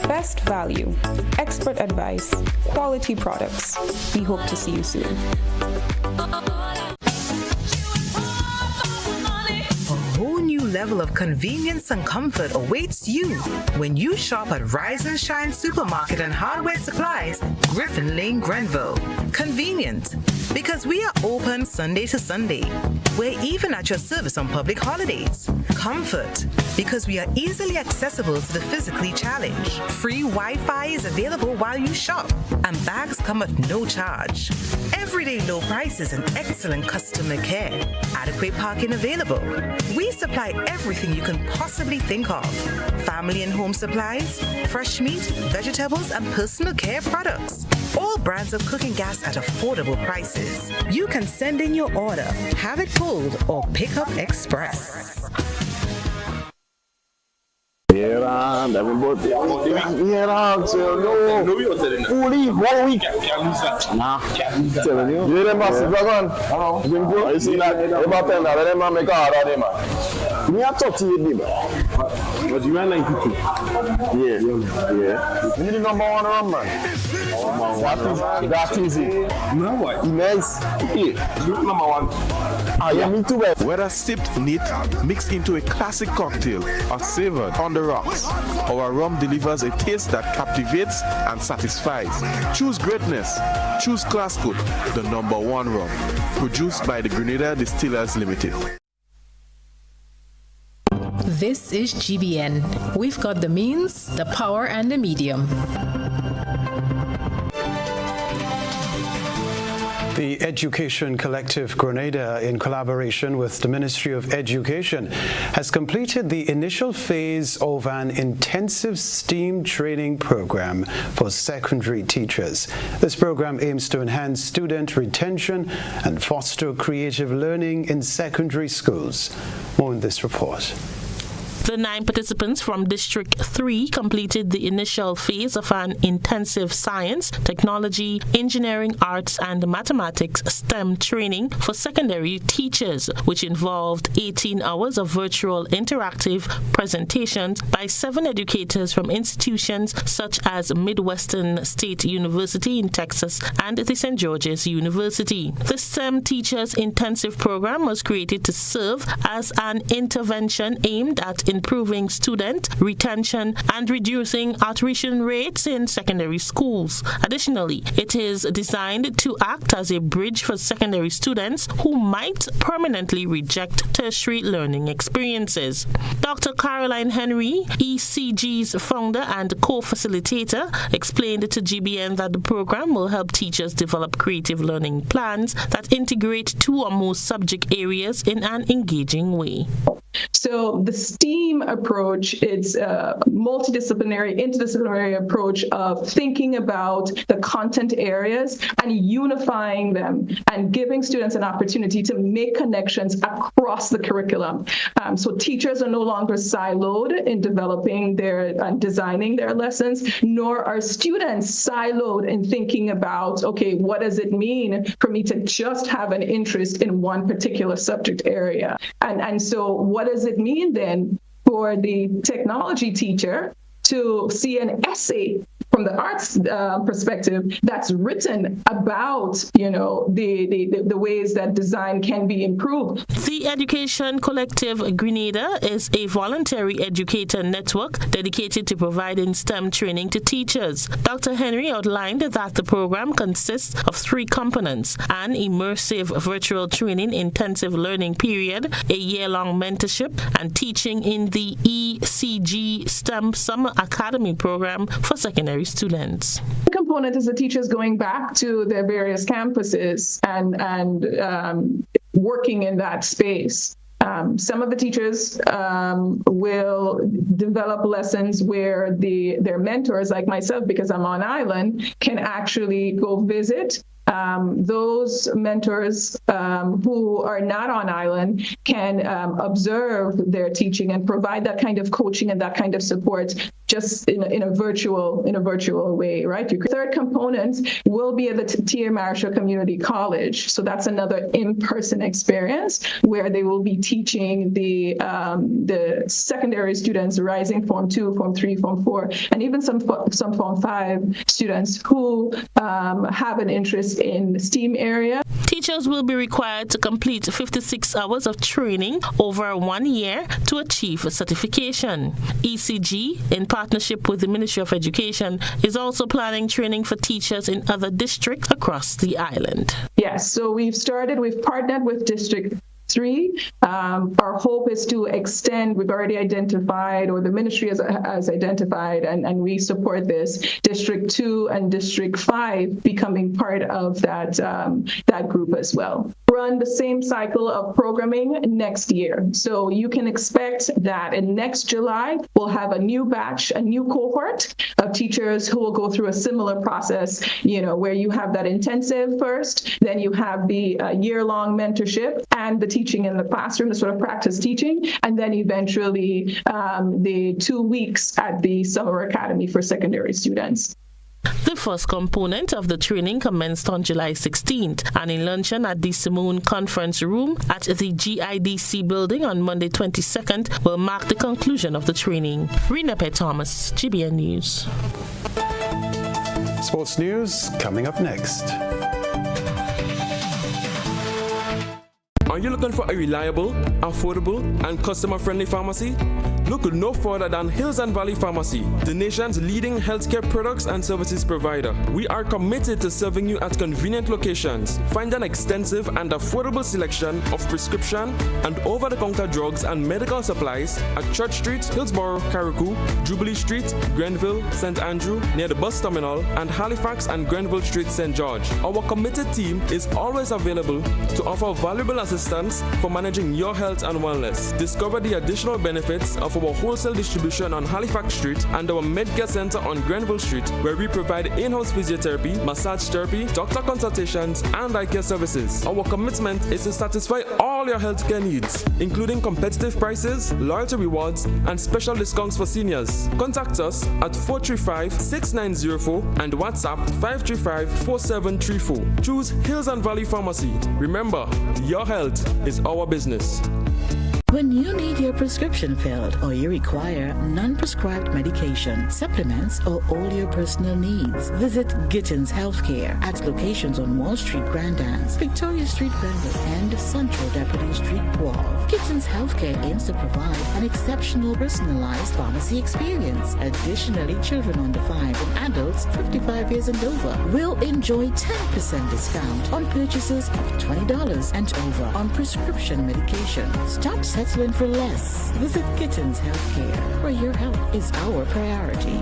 Best value, expert advice, quality products. We hope to see you soon. level of convenience and comfort awaits you when you shop at Rise and Shine Supermarket and Hardware Supplies, Griffin Lane, Grenville. Convenient, because we are open Sunday to Sunday. We're even at your service on public holidays. Comfort, because we are easily accessible to the physically challenged. Free Wi-Fi is available while you shop, and bags come at no charge. Everyday low prices and excellent customer care. Adequate parking available. We supply everything you can possibly think of. Family and home supplies, fresh meat, vegetables, and personal care products. All brands of cooking gas at affordable prices. You can send in your order, have it pulled, or pick up express. Yeah, everybody. Yeah, fully 1 week. Nah, telling you. You them massive dragon. You see that? About 10 that them make a hard on man. Me a 38 man. But you are 92. Yeah. You need the number 1 run, man. That easy. No what? Nice. Yeah. You number 1. Yeah, me too. Whether sipped neat, mixed into a classic cocktail, or savored on the rocks, our rum delivers a taste that captivates and satisfies. Choose greatness. Choose Classcoat, the number 1 rum. Produced by the Grenada Distillers Limited. This is GBN. We've got the means, the power, and the medium. The Education Collective Grenada, in collaboration with the Ministry of Education, has completed the initial phase of an intensive STEAM training program for secondary teachers. This program aims to enhance student retention and foster creative learning in secondary schools. More in this report. The 9 participants from District 3 completed the initial phase of an intensive science, technology, engineering, arts, and mathematics STEM training for secondary teachers, which involved 18 hours of virtual interactive presentations by 7 educators from institutions such as Midwestern State University in Texas and the St. George's University. The STEM Teachers Intensive Program was created to serve as an intervention aimed at improving student retention and reducing attrition rates in secondary schools. Additionally, it is designed to act as a bridge for secondary students who might permanently reject tertiary learning experiences. Dr. Caroline Henry, ECG's founder and co-facilitator, explained to GBN that the program will help teachers develop creative learning plans that integrate 2 or more subject areas in an engaging way. So the STEAM approach, it's a multidisciplinary, interdisciplinary approach of thinking about the content areas and unifying them and giving students an opportunity to make connections across the curriculum. So teachers are no longer siloed in developing and designing their lessons, nor are students siloed in thinking about, okay, what does it mean for me to just have an interest in one particular subject area? And so what does it mean then for the technology teacher to see an essay from the arts perspective that's written about, the ways that design can be improved? The Education Collective Grenada is a voluntary educator network dedicated to providing STEM training to teachers. Dr. Henry outlined that the program consists of 3 components: an immersive virtual training intensive learning period, a year-long mentorship, and teaching in the ECG STEM Summer Academy program for secondary students. The component is the teachers going back to their various campuses and working in that space. Some of the teachers will develop lessons where their mentors, like myself, because I'm on island, can actually go visit. Those mentors who are not on island can observe their teaching and provide that kind of coaching and that kind of support just in a virtual way, right? The third component will be at the Tia Marshall Community College. So that's another in-person experience where they will be teaching the secondary students, rising Form 2, Form 3, Form 4, and even some Form 5 students who have an interest in the STEAM area. Teachers will be required to complete 56 hours of training over 1 year to achieve a certification. ECG, in partnership with the Ministry of Education, is also planning training for teachers in other districts across the island. Yes, so we've partnered with District 3. Our hope is to extend, we've already identified, or the ministry has identified, and we support this, District 2 and District 5 becoming part of that group as well. Run the same cycle of programming next year. So you can expect that in next July, we'll have a new batch, a new cohort of teachers who will go through a similar process, where you have that intensive first, then you have the year-long mentorship and the teaching in the classroom, the sort of practice teaching, and then eventually the 2 weeks at the summer academy for secondary students. The first component of the training commenced on July 16th, and a luncheon at the Simone Conference Room at the GIDC building on Monday 22nd will mark the conclusion of the training. Renepe Thomas, GBN News. Sports news coming up next. Are you looking for a reliable, affordable, and customer-friendly pharmacy? Look no further than Hills and Valley Pharmacy, the nation's leading healthcare products and services provider. We are committed to serving you at convenient locations. Find an extensive and affordable selection of prescription and over-the-counter drugs and medical supplies at Church Street, Hillsborough, Carriacou, Jubilee Street, Grenville, St. Andrew, near the bus terminal, and Halifax and Grenville Street, St. George. Our committed team is always available to offer valuable assistance for managing your health and wellness. Discover the additional benefits of our wholesale distribution on Halifax Street and our Medcare Center on Grenville Street, where we provide in-house physiotherapy, massage therapy, doctor consultations, and eye care services. Our commitment is to satisfy all your healthcare needs, including competitive prices, loyalty rewards, and special discounts for seniors. Contact us at 435-6904 and WhatsApp 535-4734. Choose Hills and Valley Pharmacy. Remember, your health is our business. When you need your prescription filled or you require non-prescribed medication, supplements, or all your personal needs, visit Gittins Healthcare at locations on Wall Street, Grandans, Victoria Street, Brandon, and Central Deputy Street, Guelph. Gittins Healthcare aims to provide an exceptional personalized pharmacy experience. Additionally, children under 5 and adults 55 years and over will enjoy 10% discount on purchases of $20 and over on prescription medication. Stop settling for less. Visit Gittins Healthcare, where your health is our priority.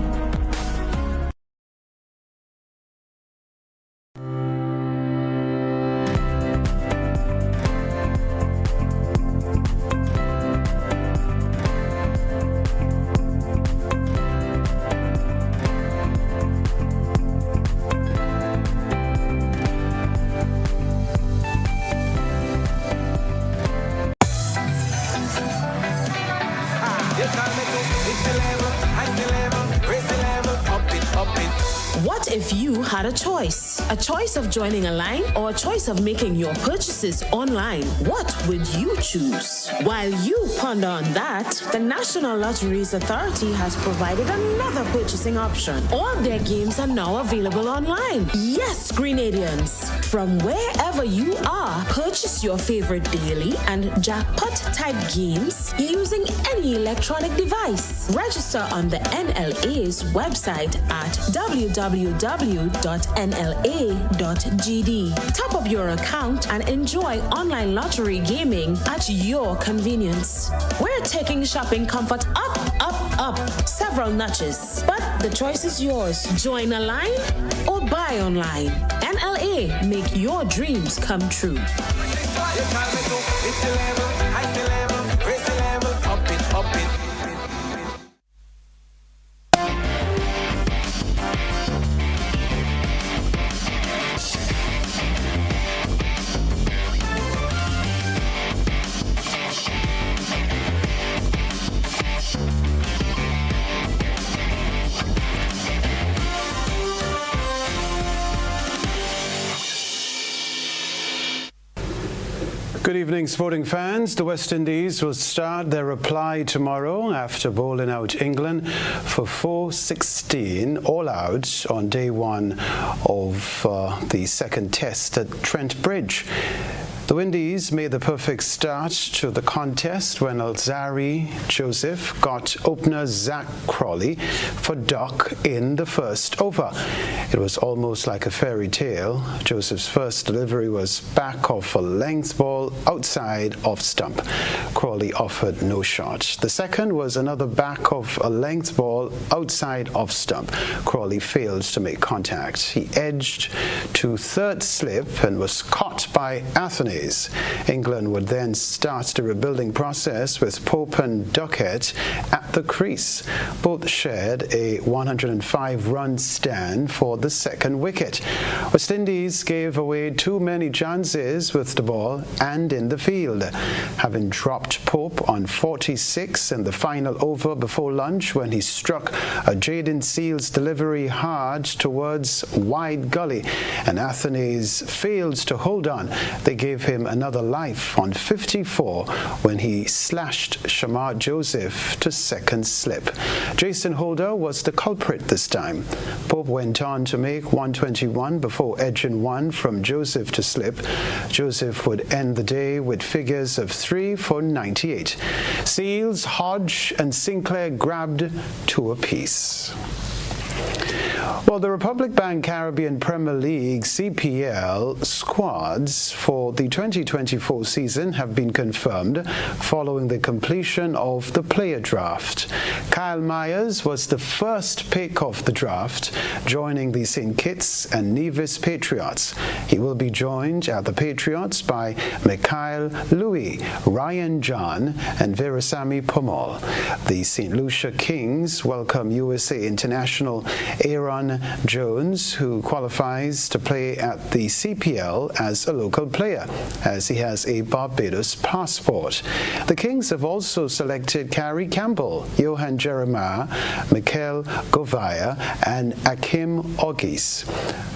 What if you had a choice? A choice of joining a line or a choice of making your purchases online? What would you choose? While you ponder on that, the National Lotteries Authority has provided another purchasing option. All their games are now available online. Yes, Grenadians, from wherever you are, purchase your favorite daily and jackpot type games using any electronic device. Register on the NLA's website at www.nla.gd. Top up your account and enjoy online lottery gaming at your convenience. We're taking shopping comfort up, up, up several notches, but the choice is yours. Join a line or buy online. NLA, make your dreams come true. Good evening, sporting fans. The West Indies will start their reply tomorrow after bowling out England for 416 all out on day one of the second test at Trent Bridge. The Windies made the perfect start to the contest when Alzari Joseph got opener Zach Crawley for Dock in the first over. It was almost like a fairy tale. Joseph's first delivery was back of a length ball outside off stump. Crawley offered no shot. The second was another back of a length ball outside off stump. Crawley failed to make contact. He edged to third slip and was caught by Athenaeus. England would then start the rebuilding process with Pope and Duckett at the crease. Both shared a 105-run stand for the second wicket. West Indies gave away too many chances with the ball and in the field, having dropped Pope on 46 in the final over before lunch when he struck a Jaden Seals delivery hard towards wide gully, and Athenaeus failed to hold on. They gave him another life on 54 when he slashed Shamar Joseph to second slip. Jason Holder was the culprit this time. Pope went on to make 121 before edging one from Joseph to slip. Joseph would end the day with figures of 3 for 98. Seals, Hodge and Sinclair grabbed 2 apiece. Well, the Republic Bank Caribbean Premier League CPL squads for the 2024 season have been confirmed following the completion of the player draft. Kyle Myers was the first pick of the draft, joining the St. Kitts and Nevis Patriots. He will be joined at the Patriots by Mikhail Louis, Ryan John and Virasamy Pomal. The St. Lucia Kings welcome USA international Aaron Jones, who qualifies to play at the CPL as a local player, as he has a Barbados passport. The Kings have also selected Carrie Campbell, Johan Jeremiah, Mikael Govaya, and Akim Ogis.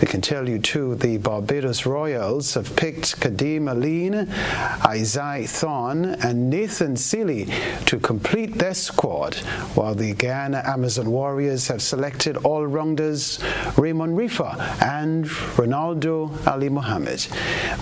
We can tell you too, the Barbados Royals have picked Kadeem Aline, Isaiah Thorne, and Nathan Seeley to complete their squad, while the Guyana Amazon Warriors have selected all-rounders Raymond Rifa and Ronaldo Ali Mohammed.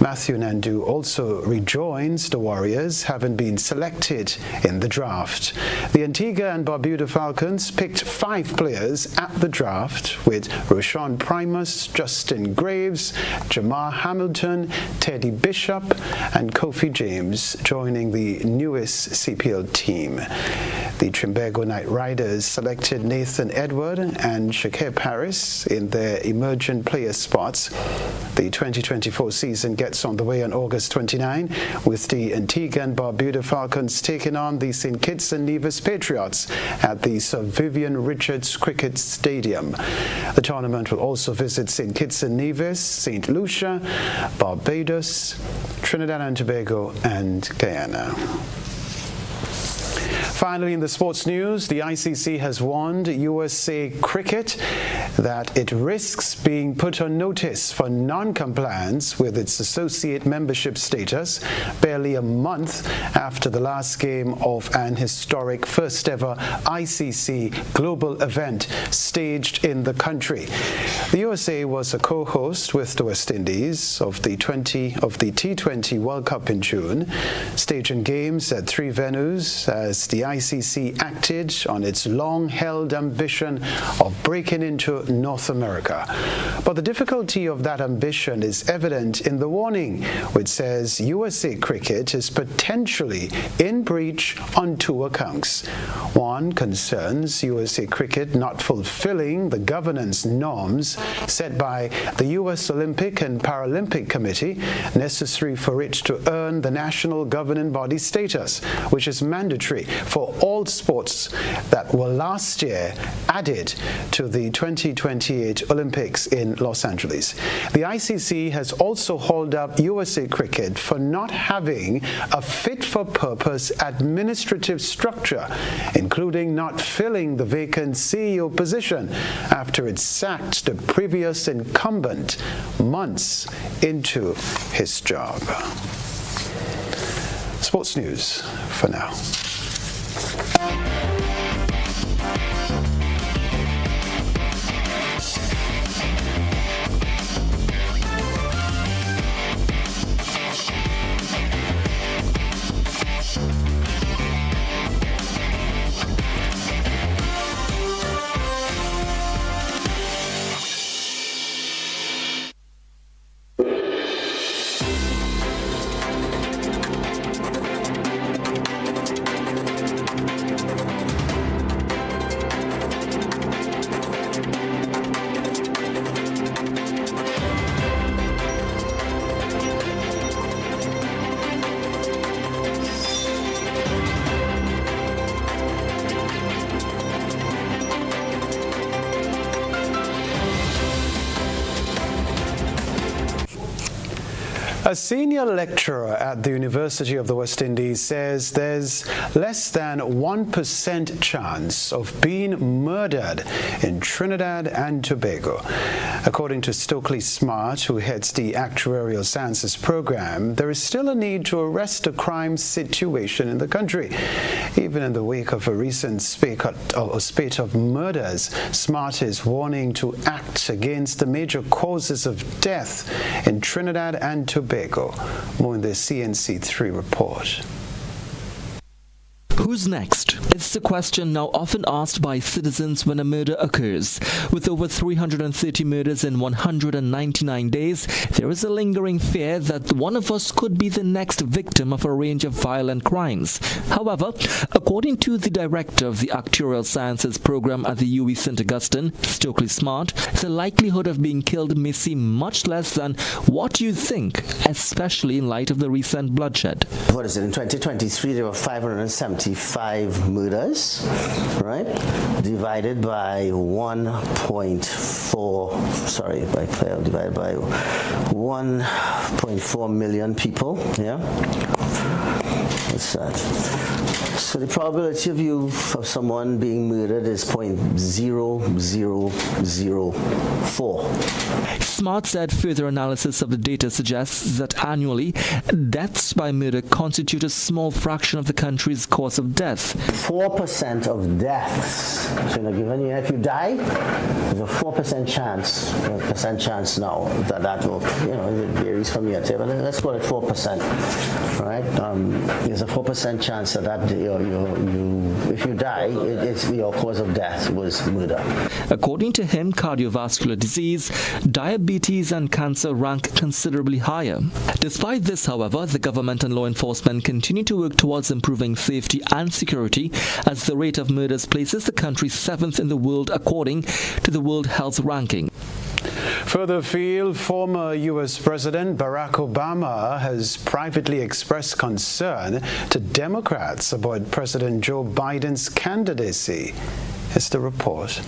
Matthew Nandu also rejoins the Warriors, having been selected in the draft. The Antigua and Barbuda Falcons picked 5 players at the draft, with Roshan Primus, Justin Graves, Jamar Hamilton, Teddy Bishop, and Kofi James joining the newest CPL team. The Trimbago Knight Riders selected Nathan Edward and Shakir Paris in their emergent player spots. The 2024 season gets on the way on August 29 with the Antigua and Barbuda Falcons taking on the St. Kitts and Nevis Patriots at the Sir Vivian Richards Cricket Stadium. The tournament will also visit St. Kitts and Nevis, St. Lucia, Barbados, Trinidad and Tobago, and Guyana. Finally, in the sports news, the ICC has warned USA Cricket that it risks being put on notice for non-compliance with its associate membership status barely a month after the last game of an historic first-ever ICC global event staged in the country. The USA was a co-host with the West Indies of the T20 World Cup in June, staging games at 3 venues as the ICC acted on its long-held ambition of breaking into North America. But the difficulty of that ambition is evident in the warning, which says USA Cricket is potentially in breach on 2 accounts. One concerns USA Cricket not fulfilling the governance norms set by the U.S. Olympic and Paralympic Committee necessary for it to earn the national governing body status, which is mandatory for all sports that were last year added to the 2028 Olympics in Los Angeles. The ICC has also hauled up USA Cricket for not having a fit-for-purpose administrative structure, including not filling the vacant CEO position after it sacked the previous incumbent months into his job. Sports news for now. A senior lecturer at the University of the West Indies says there's less than 1% chance of being murdered in Trinidad and Tobago. According to Stokely Smart, who heads the Actuarial Sciences program, there is still a need to arrest the crime situation in the country. Even in the wake of a recent spate of murders, Smart is warning to act against the major causes of death in Trinidad and Tobago. More in the CNC3 report. Who's next? It's the question now often asked by citizens when a murder occurs. With over 330 murders in 199 days, there is a lingering fear that one of us could be the next victim of a range of violent crimes. However, according to the director of the Actuarial Sciences program at the UWI St. Augustine, Stokely Smart, the likelihood of being killed may seem much less than what you think, especially in light of the recent bloodshed. What is it? In 2023, there were 575 murders, right? Divided by 1.4 million people, yeah? What's that? So the probability of someone being murdered is 0.0004. Smart said further analysis of the data suggests that annually, deaths by murder constitute a small fraction of the country's cause of death. 4% of deaths. So if you die, there's a 4% chance now that will, it varies from year to year, but let's call it 4%, right? There's a 4% chance that if you die, it's your cause of death was murder. According to him, cardiovascular disease, diabetes and cancer rank considerably higher. Despite this, however, the government and law enforcement continue to work towards improving safety and security as the rate of murders places the country 7th in the world according to the World Health Ranking. Further afield, former U.S. President Barack Obama has privately expressed concern to Democrats about President Joe Biden's candidacy. Here's the report.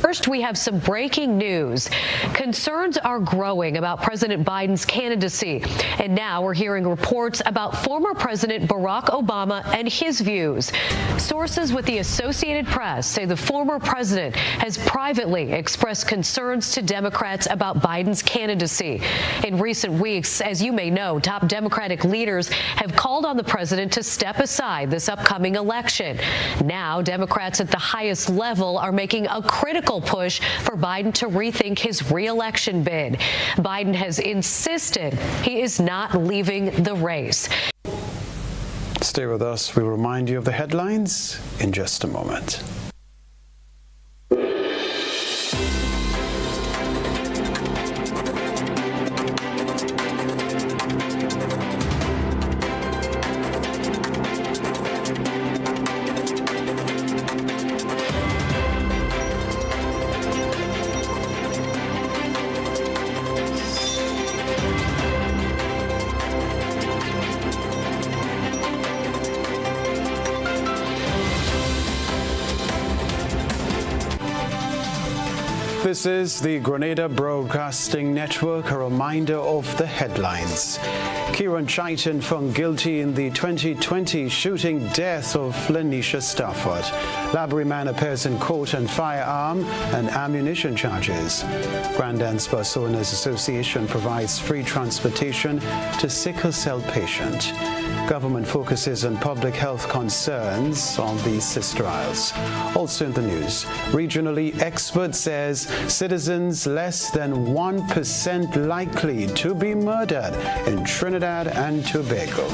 First, we have some breaking news. Concerns are growing about President Biden's candidacy. And now we're hearing reports about former President Barack Obama and his views. Sources with the Associated Press say the former president has privately expressed concerns to Democrats about Biden's candidacy. In recent weeks, as you may know, top Democratic leaders have called on the president to step aside this upcoming election. Now, Democrats at the highest level are making a critical push for Biden to rethink his re-election bid. Biden has insisted he is not leaving the race. Stay with us. We'll remind you of the headlines in just a moment. This is the Grenada Broadcasting Network, a reminder of the headlines. Kieran Chaitin found guilty in the 2020 shooting death of Lanisha Stafford. Labry man appears in court on firearm and ammunition charges. Grandans Bus Owners Association provides free transportation to sickle cell patient. Government focuses on public health concerns on the Sister Isles. Also in the news, regionally, expert says citizens less than 1% likely to be murdered in Trinidad and Tobago.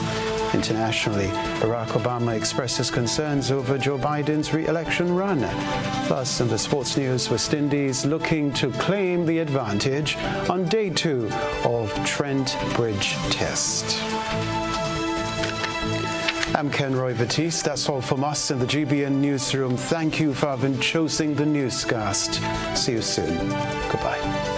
Internationally, Barack Obama expresses concerns over Joe Biden's re-election run. Plus, in the sports news, West Indies looking to claim the advantage on day 2 of Trent Bridge Test. I'm Kenroy Baptiste. That's all from us in the GBN newsroom. Thank you for having chosen the newscast. See you soon. Goodbye.